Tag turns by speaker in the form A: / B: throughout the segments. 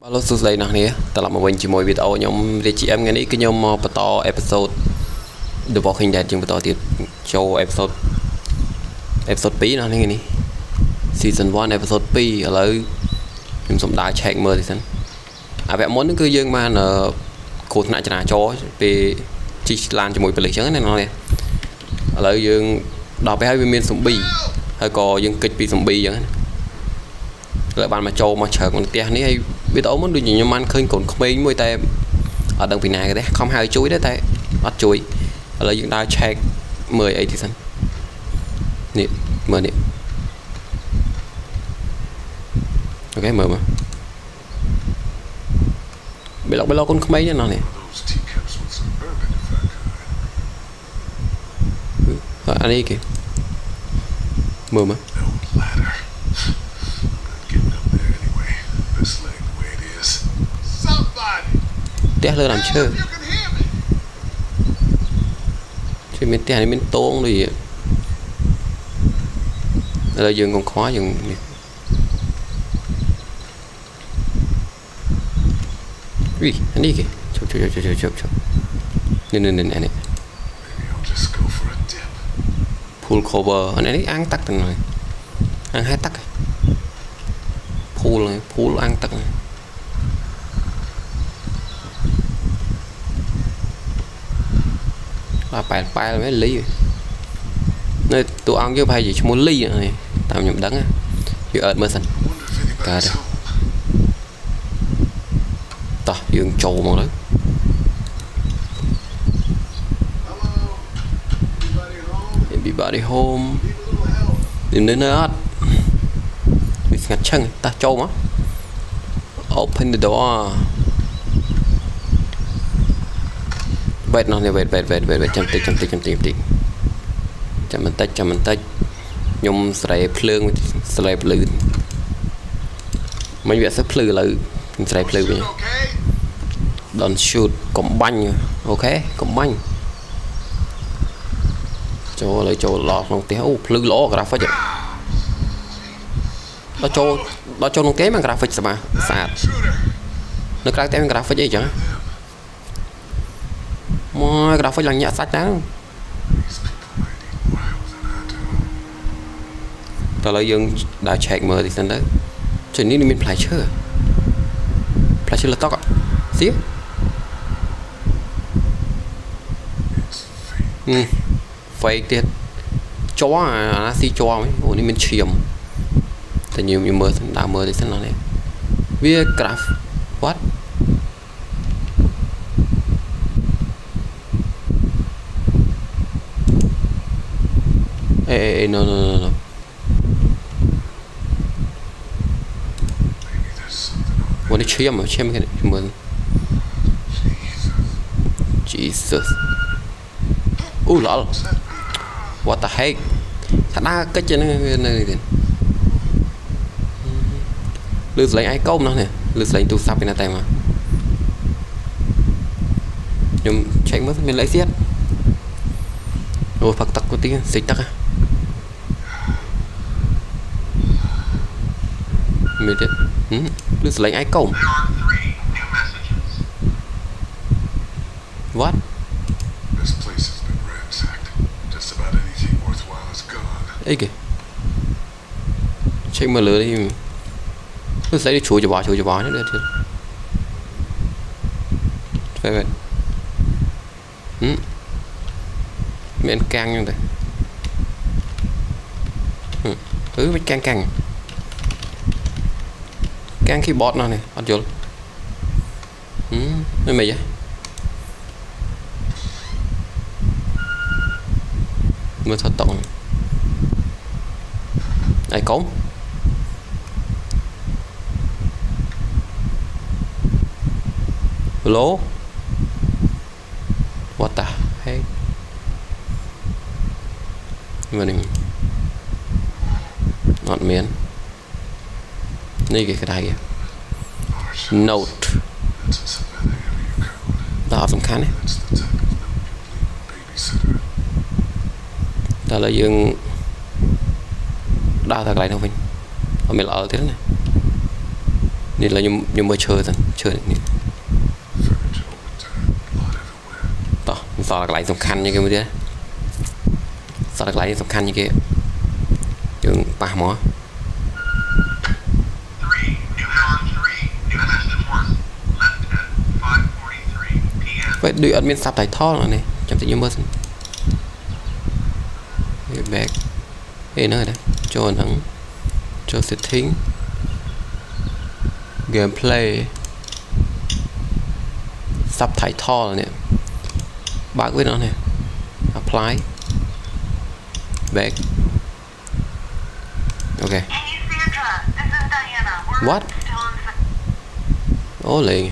A: Hello សួស្តីអ្នកនាងត្រឡប់មកវិញជាមួយវីដេអូខ្ញុំរាជាថ្ងៃនេះគឺខ្ញុំមកបន្តអេពីសូត The Walking Dead យើងបន្តទៀតចូលអេពីសូត2ណានេះ Season 1 episode 2ឥឡូវខ្ញុំសូមដើរ check មើលតិចសិនអាវគ្គមុនហ្នឹងគឺយើងបានគ្រោះថ្នាក់ចរាចរណ៍ពេលជិះឡានជាមួយប៉ូលីសអញ្ចឹងណាអ្នកនាងឥឡូវយើងដល់ពេលហើយវាមាន zombie ហើយក៏យើងគេចពី zombie អញ្ចឹងលើបានមកចូលមកជ្រើកក្នុងផ្ទះនេះហើយវីដេអូមុនដូចខ្ញុំបានឃើញកូនក្មេងមួយតែអត់ដឹងពីណាគេទេខំហៅជួយដែរតែអត់ជួយឥឡូវយើងដើរ check មើលអីទីសិននេះមើលនេះអូខេមើលមកបេឡកកូនក្មេងណានេះអានេះគេមើលមកផ្ទះលើដើមឈើជួយមានផ្ទះនេះមានតងដូចឥឡូវយើងកុំខ្វល់យើងនេះវីអានេះគេជប់នេះអានេះ pool cover អានេះអាំងទឹកទៅហើយអាំងហែទឹក pool អាំងទឹកប៉ែលមែនលីនៅតួអង្គយើងប្រហែលជាឈ្មោះលីហ្នឹងតាមខ្ញុំដឹងវាអត់មើលសិនកើតតោះយើងចូលមកទៅEverybody home នៅអត់វាស្ងាត់ឈឹងតោះចូលមក Open the door wait នោះនេះ wait ចាំតិចខ្ញុំស្រែភ្លើងស្រែភ្លឺមិនវាសឹកភ្លឺឥឡូវខ្ញុំស្រែភ្លឺវិញ Don't shoot កុំបាញ់អូខេកុំបាញ់ចូលឥឡូវចូលឡក្នុងផ្ទះអូភ្លឺល្អ graphic ដល់ចូលក្នុងគេមក graphic ស្អាតនៅក្រៅតែមាន graphic អីចឹងមក graphic ឡើងញាក់សាច់ដែរតើឥឡូវយើងដើរ check មើលទីសិនទៅជួយនេះមានផ្លែឈើលតុកស៊ីfake ទៀតជ័រអាណាស៊ីជ័រអូនេះមានឈាមតែខ្ញុំមើលដើរមើលទីសិននេះវា graph what Hey, no. What a chim can Jesus. Oh lol. What the heck? Thằng cái chân này lướt lấy ai công nó nè, lướt lấy tụ sắp bên tay mà. Nhưng chạy mất mình lấy xiết. Ôi phật tắc của tiếng xịt tắc mình biết lướt lấy ai công what ấy kìa check mở lửa đi lướt lấy đi chui cho bò nữa được vậy miễn căng như thế mấy căng keyboard nào này ăn vô mấy mày vậy mới thật tổng ai cống lố what the heck mình not miền này cái đây note đóសំខាន់đấy đó là dương đào thật lại đâu mình ở thế này นี่là nhưng mà chơi nàyต่อสอดหลายสำคัญnhư cái mới đấyสอดหลายสำคัญnhư cái trườngป่าหมอvậy đuổi admin sắp tại tho rồi này chăm tự nhiên bớt back đây nữa đấy cho thằng cho setting gameplay sắp tại tho rồi nè bác với nó này apply back okay what oh liền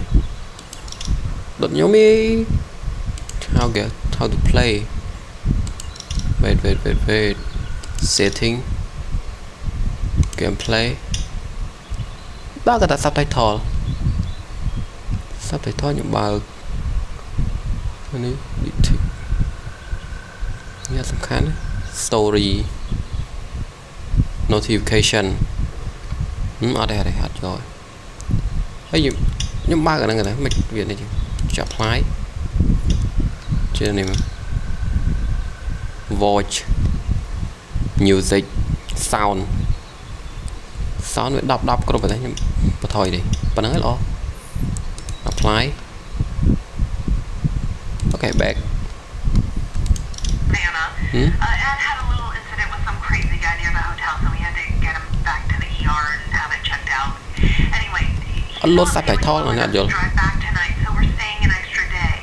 A: đột nhóm đi how to play wait setting gameplay bác người ta subtitle những bài này nghe sắp khán story notification ở đây hết rồi cái gì nhưng ba cái này người ta mạch việc này chứ apply trên này voice music sound với đọc có đâu phải thế nhưng mà thôi đi bạn nói lo apply okay back
B: Ed had a little incident with some crazy guy near the hotel, so we had to get him back to the ER and have it checked out. Anyway,
A: lốt sắp phải tho rồi nè rồi
B: drive back tonight, so we're staying an extra day.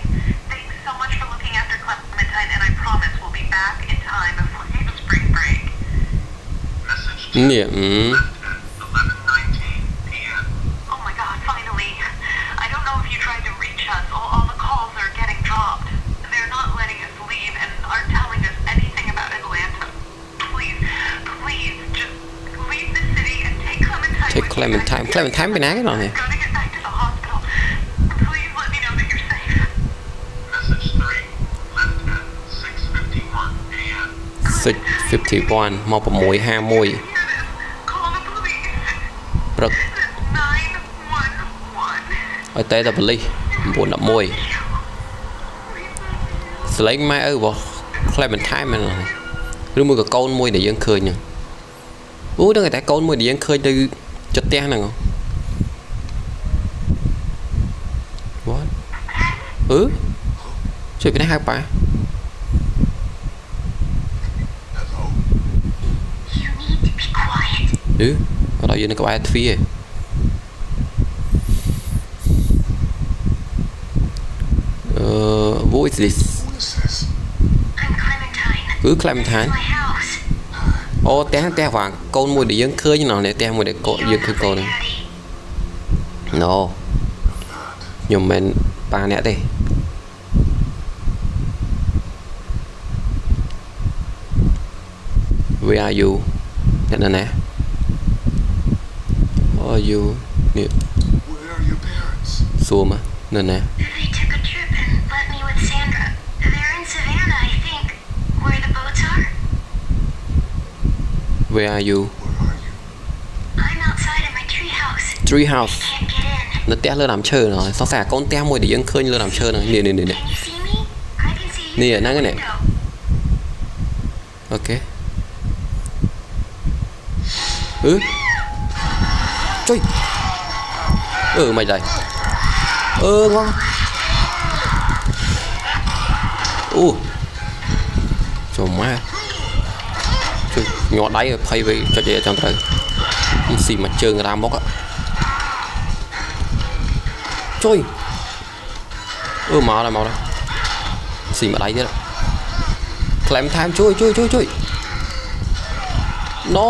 B: Thanks so much for looking after Clementine, and I promise we'll be back in time before spring break.
A: Nè
B: 11:19 p.m. Oh my God! Finally, I don't know if you tried to reach us. All the calls are getting dropped. They're not letting us leave and aren't telling us anything about Atlanta. Please, just leave the city and take Clementine.
A: Take Clementine bên ái cái nào này.
B: Gotta get back to the hospital. Please let me know that you're safe. Message 3 left at 6:51 a.m.
A: 6:51 មក6:50
B: Call the police.
A: ព្រឹក
B: 911.
A: ឲ្យតែតប៉ូលីស911ស្លេងម៉ែឪរបស់ Clementine មែនឬមួយក៏កូនមួយដែលយើងឃើញហ្នឹងអូដឹងតែកូនមួយដែលយើងឃើញទៅចិត្តផ្ទះហ្នឹង What ជួយពីនេះហៅប៉ា
B: You need to be quiet.
A: អត់ឲ្យយើងនៅក្បែរទ្វារ Who is this
B: I'm Clementine.
A: Clementine
B: My house.
A: អូផ្ទះវ៉ាកូនមួយដែលយើងឃើញណោះនេះផ្ទះមួយដែលយើងឃើញកូនហ្នឹង No ខ្ញុំមិនប៉ាអ្នកទេ Where are you អ្នកណា Are you នេះ
C: Where are your parents?
A: សួរមកនៅណា
B: They took a trip and left me with Sandra. They're in Savannah, I think. Where the boats are?
A: Where are you
C: Where are you?
B: I'm outside of my treehouse.
A: Tree house
B: Can't get in.
A: នៅផ្ទះលើដើមឈើណោះសង្ស័យកូនផ្ទះមួយដែលយើងឃើញលើដើមឈើហ្នឹងនេះ
B: Can you see me? I can see you.
A: Nè,
B: through
A: nó
B: the
A: cái này.
B: window.
A: Ok Trời mày đây ngon trời má trời, nhỏ đáy rồi phay về cho chị trong trời xì mặt trơn ra móc á trời màu đây xì mặt đáy thế đó Clementine chui no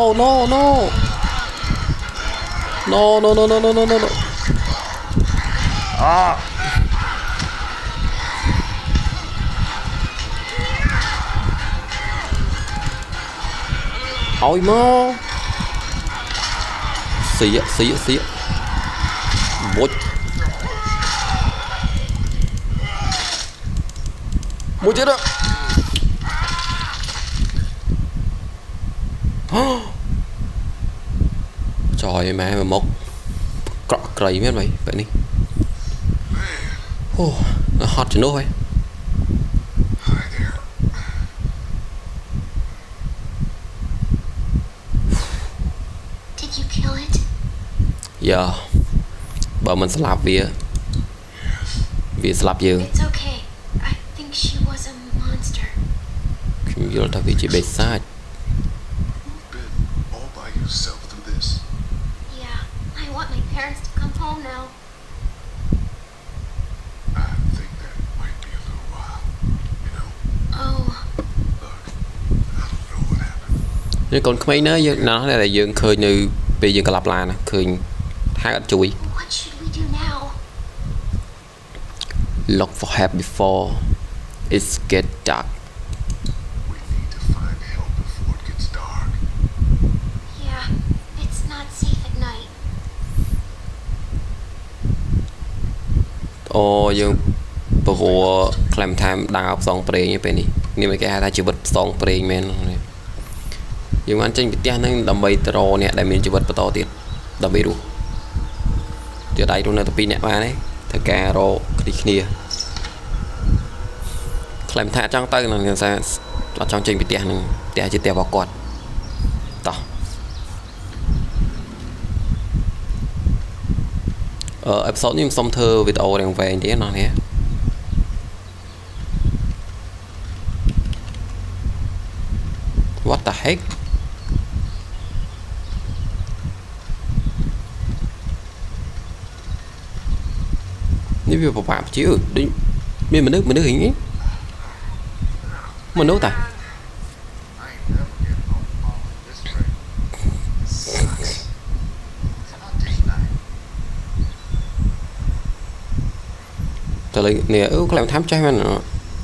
A: ôi mơ xì bút chết đó trời mẹ mà một cày miết mày vậy đi
C: Man,
A: nó hot chứ nốt ấy
C: hi there.
D: Did you kill it?
A: giờ bà mình slap vía vì slap dương
D: It's okay. I think she was a monster.
A: chúng vô ta vì chỉ bê sát
C: You've been all by yourself through this.
D: Yeah, I want my parents to come home now.
C: I think that might be a little while. You know,
D: Oh,
C: look, I don't know what happened.
A: nhưng còn mấy nó nó này là dương khơi như bây giờ lặp lại nè khơi hai chui
D: what should we do now?
A: look for help before it get dark
C: We need to find help before it gets dark.
D: Yeah, it's not safe at night.
A: អូយើងព្រោះ claim time ដើរផ្សងប្រេងពេលនេះនេះមិនគេហៅថាជីវិតផ្សងប្រេងមែនយើងបានចេញពីផ្ទះហ្នឹងដើម្បីទៅរកអ្នកដែលមានជីវិតបន្តទៀតដើម្បីរស់ទៀតដៃរស់នៅតែ2អ្នកបានទេត្រូវការរកគ្នា claim ថាចង់ទៅនឹងថាអត់ចង់ចេញពីផ្ទះហ្នឹងផ្ទះជាផ្ទះរបស់គាត់តោះអេពីសូតនេះខ្ញុំសុំធ្វើវីដេអូរាងវែងទៀតណោះនេះ What the heck នេះវាពិបាកជាដូចមានមនុស្សhình ấy មនុស្សតា
C: I ain't never getting home tomorrow at this rate. Sucks. How about date night?
A: តើលេនេះខ្លាំងថាំចេះមែន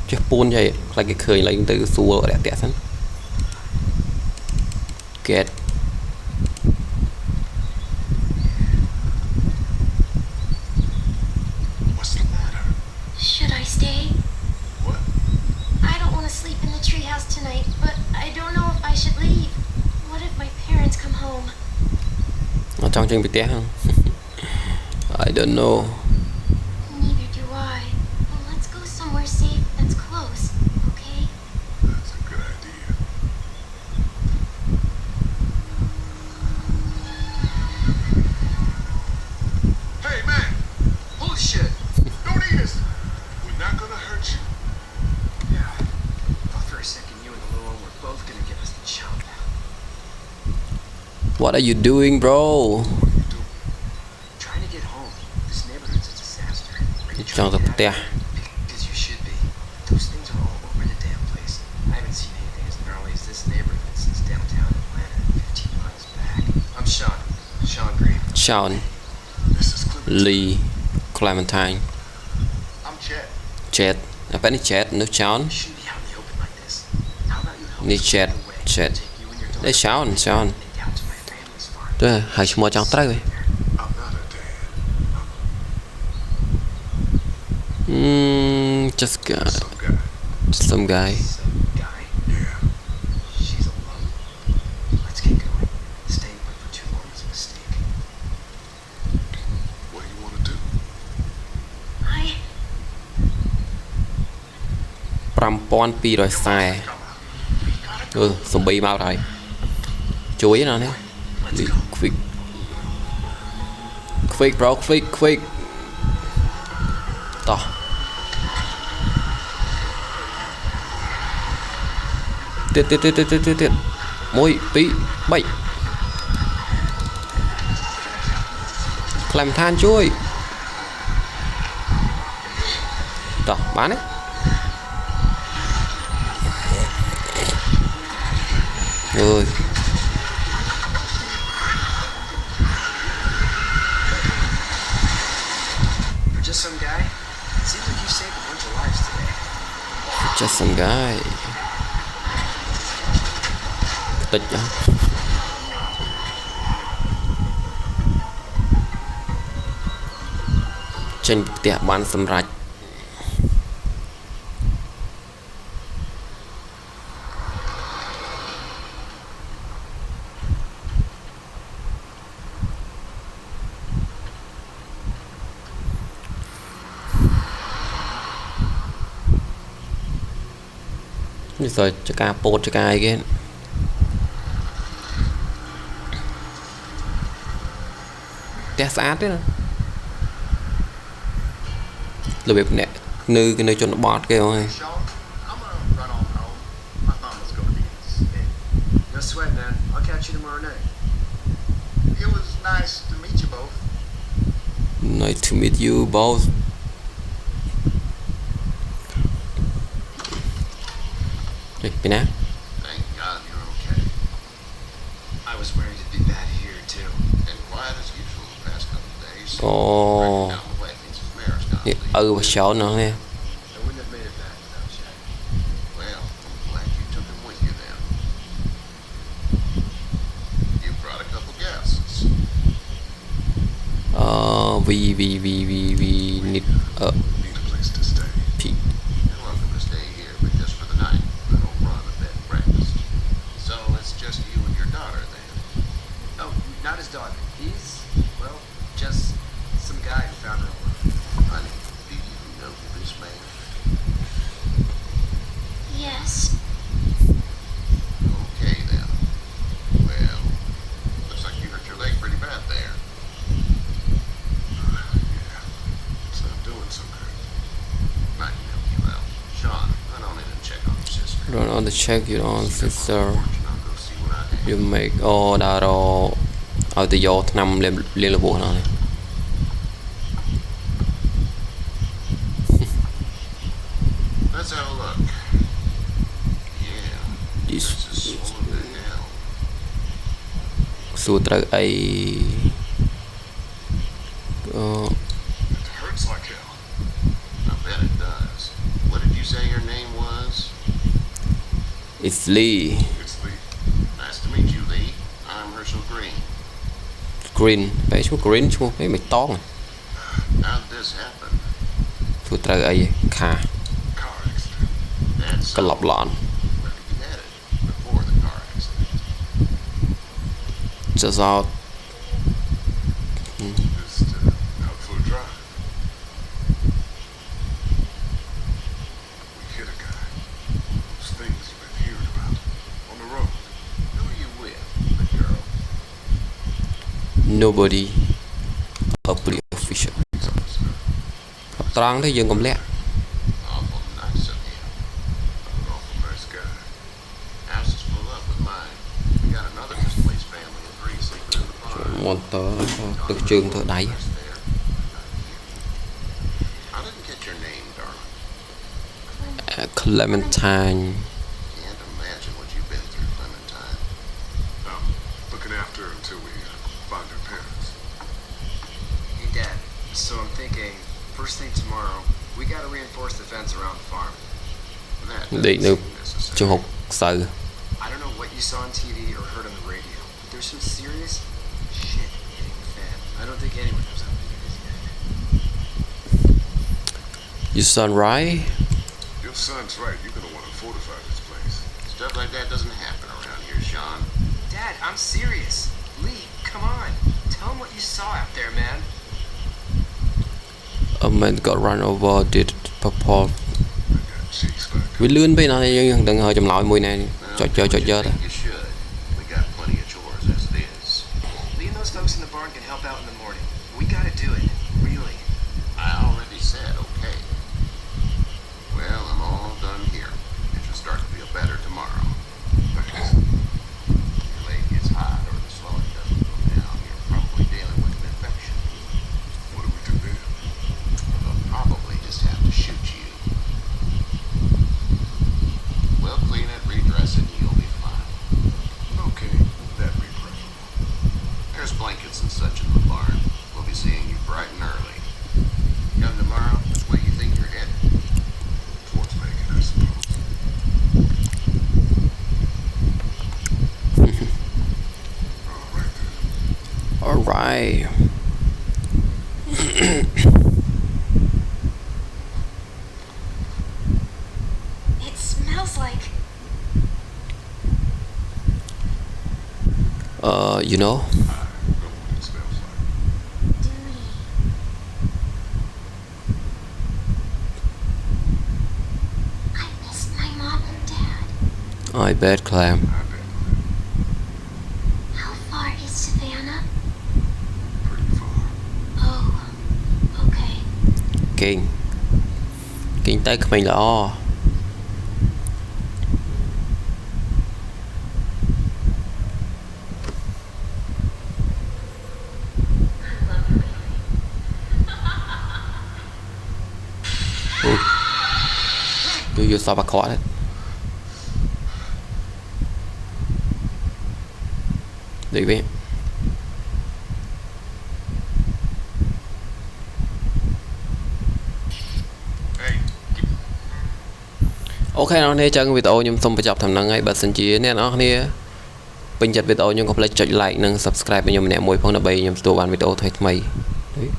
A: ចេះពួនយាយខ្លាចគេឃើញឡើងទៅសួររាក់តាក់សិន get
C: What's the matter?
D: Should I stay?
C: What?
D: I don't want to sleep in the treehouse tonight, but I don't know if I should leave. What if my parents come home?
A: អត់ចង់ចេញពីផ្ទះ I don't know
D: Neither do I. Well, let's go somewhere safe that's close, okay?
C: That's a good idea. Hey, man! Holy shit! Don't eat us! We're not gonna hurt you.
E: Yeah. Thought for a second you and the little one were both gonna give us the chop.
A: What are you doing bro
C: What are you doing?
E: Trying to get home. This neighborhood's a disaster. Are you
A: ចង់ទៅ
E: trying
A: ផ្ទះ
E: to? Because you should be. Those things are all over the damn place. I haven't seen anything as gnarly as this neighborhood since downtown Atlanta, 15 miles back. I'm Sean. Sean Green.
A: Sean
C: This is Clement.
A: Lee Clementine
C: I'm Chad.
A: Chet ពេលនេះ Chet នោះ Sean
E: You shouldn't be out in the open like this. How about you help
A: នេះ
E: us
A: Chet
E: find a way to
A: Chet
E: take you and your
A: នេះ
E: daughter
A: Sean
E: and down to my family's farm.
A: ទៅហើយឈ្មោះចង់ត្រូវហ៎
C: I'm not a dad.
A: just guy
C: Some guy.
A: some guy
E: Some guy.
C: Yeah.
E: She's alone. Let's get going. Staying put for too long is a mistake.
C: What do you want to do?
D: I
A: 5240សំបីមកហើយជួយណានេះ
E: Let's go.
A: quick quick bro quick តោះទៀត1 2 3 ក្លែមឋានជួយតោះបានទេ ơi
E: For just some guy, it seems like you saved a bunch of lives today.
A: just some guy tích đó trên tiệm bán xâm rạch rồi cho ca pốt cho ca ấy kia test át đấy là việc nè nơi cái nơi cho nó bọt kia rồi
E: Sean, I'm gonna run on home. My mom was gonna be in this bed. No sweat, man. I'll catch you tomorrow night.
C: It was nice to meet you both.
A: nice to meet you both đây bên nào
C: Thank God you're okay.
E: I was worried it'd be bad here, too.
C: And quiet as usual the past couple of days.
A: ồ
C: Now the way means his mayor's gone.
A: và sáu nữa nè
E: I wouldn't have made it back without you.
C: Well, I'm glad you took him with you then. You brought a couple guests.
A: we need
C: Need a place to stay.
A: Pete.
C: You're welcome to stay here, but just for the night. I don't run a bed and breakfast. So it's just you and your daughter then.
E: Oh, not his daughter. He's, well, just some guy who found her alive.
C: Honey, do you know this man?
D: Yes.
C: Okay then. Well, looks like you hurt your leg pretty bad there. Yeah, it's not doing so good. Might help you out. Sean, run on in and check on your sister.
A: run on the check you on sister
C: I'll go see what I have.
A: you make đà rồi ở từ vô năm liên là buộc nào này
C: Let's have a look. Yeah,
A: this
C: this is swollen to hell.
A: xua trời ấy
C: It hurts like hell. I bet it does. What did you say your name was?
A: it's Lee
C: It's Lee. Nice to meet you, Lee. I'm Herschel Green.
A: Green bé chú Green chú bé mày to này
C: How'd this happen?
A: xua trời ấy khá
C: Car accident. That's
A: cái lọc lọn
C: where you headed before the car accident.
A: just out
C: Just out for a drive. We hit a guy. Those things you've been hearing about on the road. Who are you with? The girl.
A: nobody a police official
C: He's officer.
A: trăng thấy dương cầm lẹ
C: Awful nice of him. An awful nice guy. House is full up with mine. We got another misplaced family of three sleeping in the barn.
A: một tờ được trường thợ đáy
C: Rest there. I didn't get your name, darling.
A: Clementine
C: Can't imagine what you've been through, Clementine.
F: Looking after her until we find her parents.
E: Hey, Dad. So I'm thinking, first thing tomorrow, we gotta reinforce the fence around the farm.
C: That
A: đi
C: doesn't
A: nữa
C: seem necessary.
A: trường học sờ
E: I don't know what you saw on TV or heard on the radio, but there's some serious shit hitting the fan. I don't think anyone knows how big it is yet.
A: your son right
F: Your son's right. You're gonna want to fortify this place.
C: Stuff like that doesn't happen around here, Sean.
E: Dad, I'm serious. Lee, come on. Tell him what you saw out there, man.
A: a man got run over did purple
F: I got cheeks back.
A: vì lươn bên này đừng hơi chầm lòi mùi này
C: Well,
A: cho
C: I
A: chơi
C: think
A: đó
C: you should. We got plenty of chores as it is.
E: Lee and those folks in the barn can help out in the morning. We gotta do it. Really.
C: I already said okay. Well, I'm all done here. It should start to feel better tomorrow.
F: Thanks.
C: Your leg gets hot or the swelling doesn't go down, you're probably dealing with an infection.
F: What do we do then?
C: They'll probably just have to shoot you. We'll clean it, redress it, and you'll be fine.
F: Okay, that'd be preferable.
C: There's blankets and such in the barn. We'll be seeing you bright and early. Come tomorrow, where do you think you're headed?
F: Towards Megan, I suppose. All right then.
A: alright
D: It smells like.
A: you know
F: I know what it smells like.
D: Duty. I miss my mom and dad.
A: I bet clam
D: How far is Savannah?
F: Pretty far.
D: Oh, okay.
A: គេងទៅក្មេងល្អ vô sao bà khó đấy đi về
C: Hey,
A: ok nó này chân video nhưng xong phải chọc thầm năng ấy bật sinh chí nên nó này bình chặt video nhưng có phải chọn like nâng subscribe với nhóm nè mùi phong là bay nhóm tụ bàn video thay mày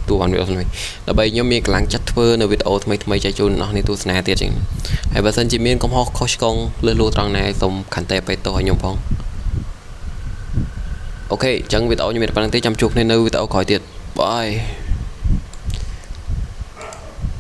A: tụ bàn video này là bay nhóm miền láng chặt phơនៅ video ថ្មីchạy chun nó này tu snap ទៀតចឹងហើយបើសិនជាមានកំហុសខុសឆ្គងលឺលូត្រង់ណាសូមខន្តីអភ័យទោសឲ្យខ្ញុំផងអូខេចឹងវីដេអូខ្ញុំមានប៉ុណ្្នឹងទេចាំជួបគ្នានៅវីដេអូក្រោយទៀតបាយ